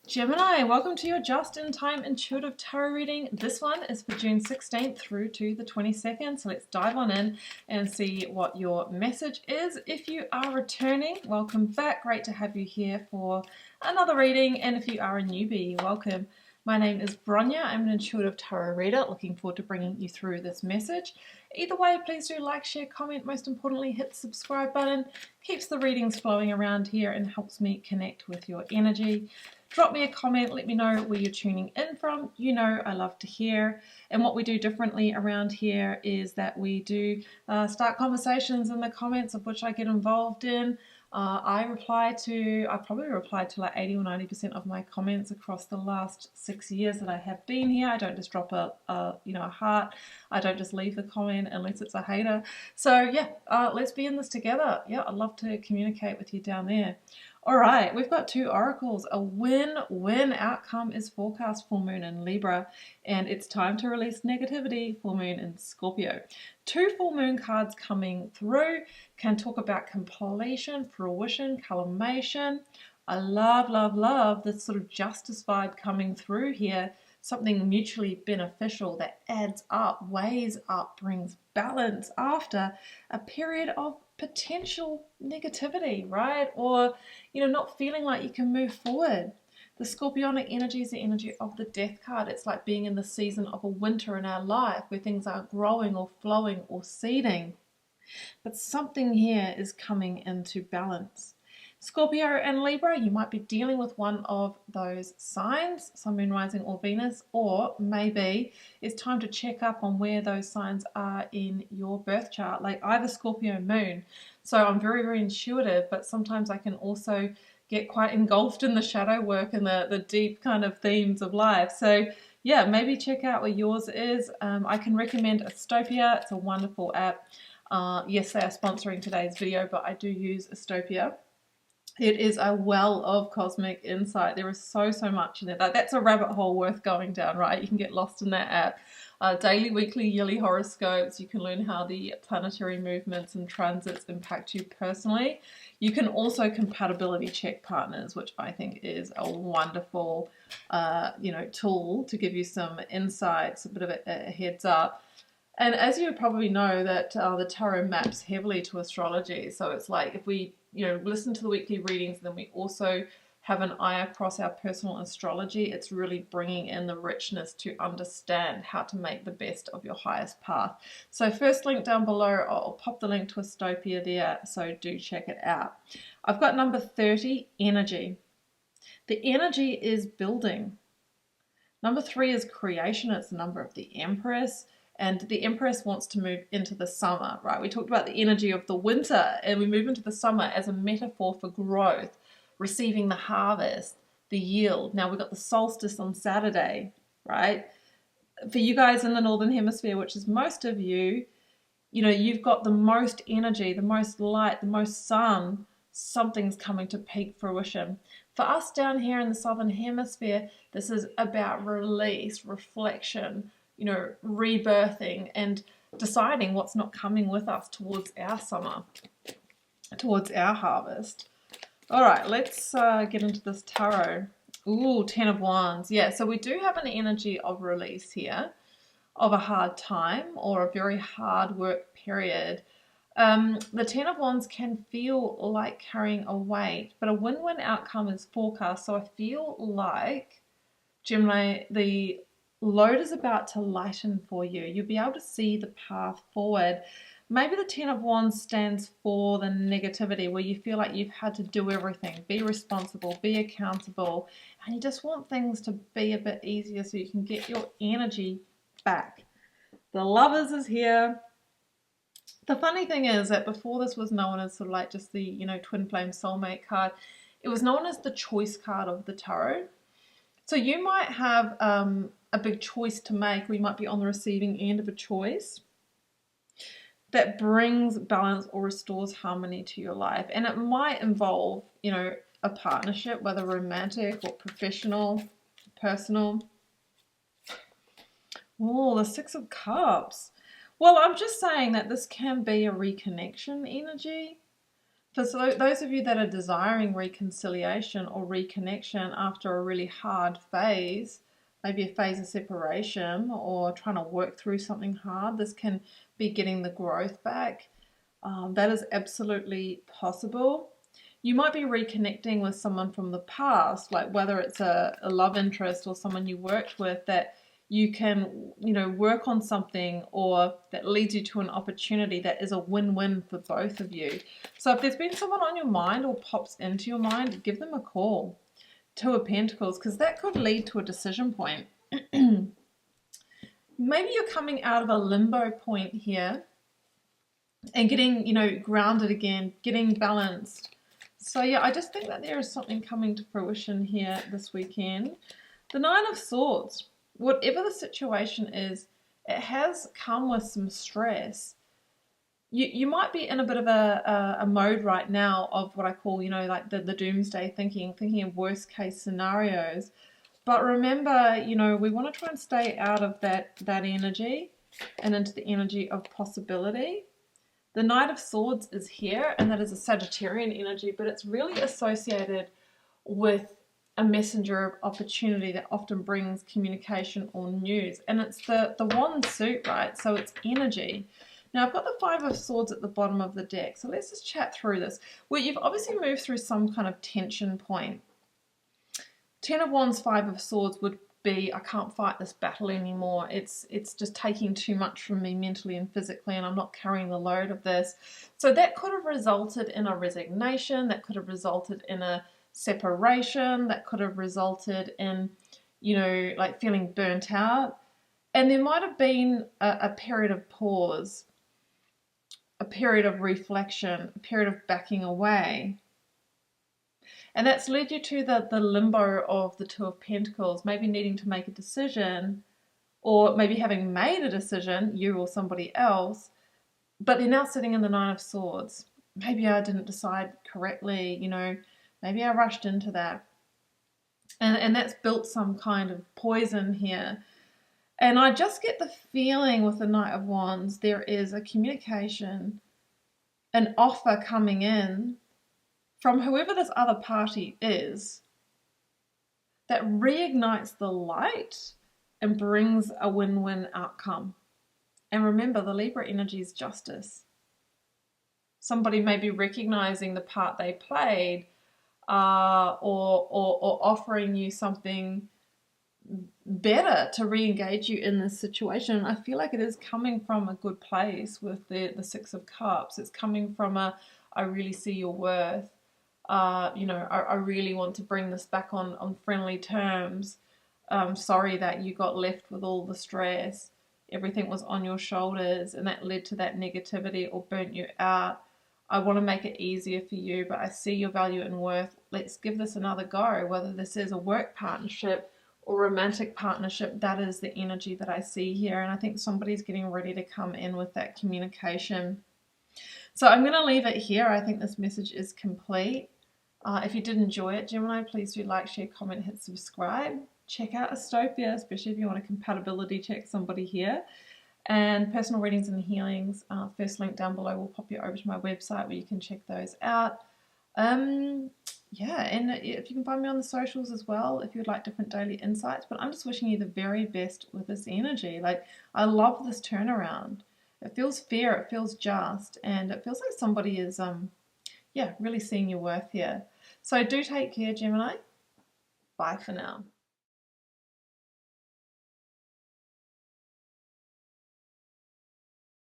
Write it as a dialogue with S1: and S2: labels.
S1: Gemini, welcome to your just-in-time intuitive tarot reading. This one is for June 16th through to the 22nd, so let's dive on in and see what your message is. If you are returning, welcome back. Great to have you here for another reading, and if you are a newbie, welcome. My name is Bronya. I'm an intuitive tarot reader. Looking forward to bringing you through this message. Either way, please do like, share, comment. Most importantly, hit the subscribe button. Keeps the readings flowing around here and helps me connect with your energy. Drop me a comment, let me know where you're tuning in from. You know I love to hear. And what we do differently around here is that we do start conversations in the comments, of which I get involved in. I probably replied to like 80 or 90% of my comments across the last 6 years that I have been here. I don't just drop a heart. I don't just leave the comment unless it's a hater. So yeah, let's be in this together. Yeah, I'd love to communicate with you down there. All right, we've got two oracles. A win-win outcome is forecast, full moon in Libra, and it's time to release negativity, full moon in Scorpio. Two full moon cards coming through can talk about completion, fruition, culmination. I love this sort of justice vibe coming through here. Something mutually beneficial that adds up, weighs up, brings balance after a period of potential negativity, right? Or, not feeling like you can move forward. The Scorpionic energy is the energy of the death card. It's like being in the season of a winter in our life where things aren't growing or flowing or seeding. But something here is coming into balance. Scorpio and Libra, you might be dealing with one of those signs, Sun, Moon, Rising, or Venus, or maybe it's time to check up on where those signs are in your birth chart. Like I have a Scorpio moon, so I'm very intuitive, but sometimes I can also get quite engulfed in the shadow work and the deep kind of themes of life. So yeah, maybe check out where yours is. I can recommend ASTOPIA. It's a wonderful app. Yes, they are sponsoring today's video, but I do use ASTOPIA. It is a well of cosmic insight. There is so much in there. That's a rabbit hole worth going down, right? You can get lost in that app. Daily, weekly, yearly horoscopes. You can learn how the planetary movements and transits impact you personally. You can also compatibility check partners, which I think is a wonderful, tool to give you some insights, a bit of a heads up. And as you probably know, that the tarot maps heavily to astrology. So it's like if we listen to the weekly readings, then we also have an eye across our personal astrology. It's really bringing in the richness to understand how to make the best of your highest path. So first link down below, I'll pop the link to Astopia there, so do check it out. I've got number 30, energy. The energy is building. Number 3 is creation. It's the number of the Empress. And the Empress wants to move into the summer, right? We talked about the energy of the winter, and we move into the summer as a metaphor for growth, receiving the harvest, the yield. Now we've got the solstice on Saturday, right? For you guys in the Northern Hemisphere, which is most of you, you've got the most energy, the most light, the most sun. Something's coming to peak fruition. For us down here in the Southern Hemisphere, this is about release, reflection, rebirthing and deciding what's not coming with us towards our summer, towards our harvest. All right, let's get into this tarot. Ooh, 10 of Wands. Yeah, so we do have an energy of release here, of a hard time or a very hard work period. The 10 of Wands can feel like carrying a weight, but a win-win outcome is forecast. So I feel like, Gemini, the load is about to lighten for you. You'll be able to see the path forward. Maybe the 10 of Wands stands for the negativity, where you feel like you've had to do everything, be responsible, be accountable, and you just want things to be a bit easier so you can get your energy back. The Lovers is here. The funny thing is that before this was known as sort of like just the, twin flame soulmate card, it was known as the choice card of the tarot. So you might have a big choice to make, or you might be on the receiving end of a choice that brings balance or restores harmony to your life. And it might involve, a partnership, whether romantic or professional, personal. Oh, the 6 of Cups. Well, I'm just saying that this can be a reconnection energy. For those of you that are desiring reconciliation or reconnection after a really hard phase, maybe a phase of separation or trying to work through something hard, this can be getting the growth back. That is absolutely possible. You might be reconnecting with someone from the past, like whether it's a love interest or someone you worked with that you can, work on something or that leads you to an opportunity that is a win-win for both of you. So if there's been someone on your mind or pops into your mind, give them a call. Two of Pentacles, because that could lead to a decision point. Maybe you're coming out of a limbo point here and getting, grounded again, getting balanced. So yeah, I just think that there is something coming to fruition here this weekend. The Nine of Swords. Whatever the situation is, it has come with some stress. You might be in a bit of a mode right now of what I call, like the doomsday thinking of worst case scenarios. But remember, we want to try and stay out of that energy and into the energy of possibility. The Knight of Swords is here, and that is a Sagittarian energy, but it's really associated with a messenger of opportunity that often brings communication or news. And it's the wand suit, right? So it's energy. Now I've got the Five of Swords at the bottom of the deck. So let's just chat through this. Well, you've obviously moved through some kind of tension point. Ten of Wands, Five of Swords would be, I can't fight this battle anymore. It's just taking too much from me mentally and physically, and I'm not carrying the load of this. So that could have resulted in a resignation. That could have resulted in a separation, that could have resulted in, like feeling burnt out. And there might have been a period of pause, a period of reflection, a period of backing away. And that's led you to the limbo of the Two of Pentacles, maybe needing to make a decision, or maybe having made a decision, you or somebody else, but they're now sitting in the Nine of Swords. Maybe I didn't decide correctly, maybe I rushed into that. And that's built some kind of poison here. And I just get the feeling with the Knight of Wands, there is a communication, an offer coming in from whoever this other party is that reignites the light and brings a win-win outcome. And remember, the Libra energy is justice. Somebody may be recognizing the part they played, or offering you something better to re-engage you in this situation. I feel like it is coming from a good place with the Six of Cups. It's coming from I really see your worth. I really want to bring this back on friendly terms. Sorry that you got left with all the stress. Everything was on your shoulders and that led to that negativity or burnt you out. I want to make it easier for you, but I see your value and worth. Let's give this another go. Whether this is a work partnership or romantic partnership, that is the energy that I see here. And I think somebody's getting ready to come in with that communication. So I'm going to leave it here. I think this message is complete. If you did enjoy it, Gemini, please do like, share, comment, hit subscribe. Check out ASTOPIA, especially if you want to compatibility check somebody here. And personal readings and healings, first link down below will pop you over to my website where you can check those out. Yeah, and if you can find me on the socials as well if you'd like different daily insights. But I'm just wishing you the very best with this energy. Like, I love this turnaround. It feels fair, it feels just, and it feels like somebody is, really seeing your worth here. So do take care, Gemini. Bye for now.